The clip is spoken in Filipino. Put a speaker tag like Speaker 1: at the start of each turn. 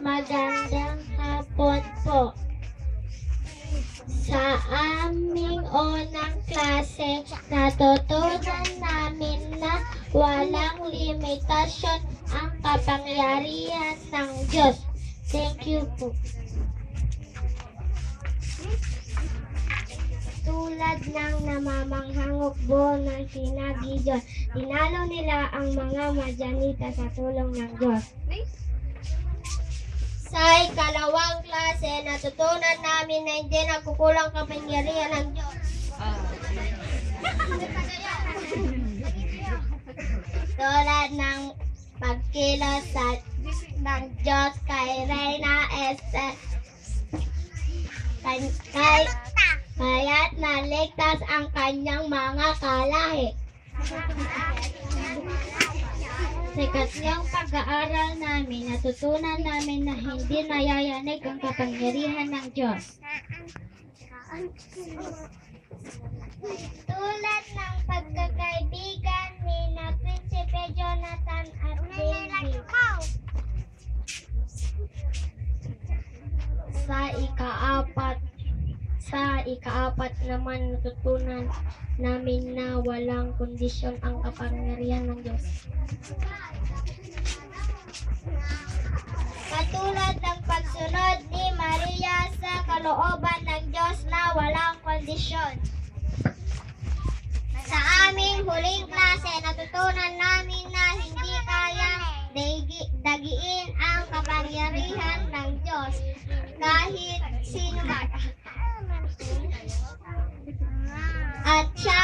Speaker 1: Magandang hapon po. Sa aming unang klase, natutunan namin na walang limitasyon ang kapangyarihan ng Diyos. Thank you po. Tulad ng namamanghang hukbo ng sinabi Diyos, tinalo nila ang mga Madyanita sa tulong ng Diyos. Sa ikalawang klase, natutunan namin na hindi nagkukulang kapangyarihan ng Diyos. Tulad ng pagkilos ng Diyos kay Reyna Esther, kaya't naligtas ang kanyang mga kalahi. Sa ikatlong pag-aaral namin, natutunan namin na hindi nayayanig ang kapangyarihan ng Diyos. Tulad ng pagkakaibigan ni na Prinsipe Jonathan at David. Sa ikaapat naman, natutunan namin na walang kondisyon ang kapangyarihan ng Diyos. Katulad ng pagsunod ni Maria sa kalooban ng Diyos na walang kondisyon. Sa aming huling klase, natutunan namin na hindi kayang dagiin ang kapangyarihan ng Diyos kahit sino man. At siya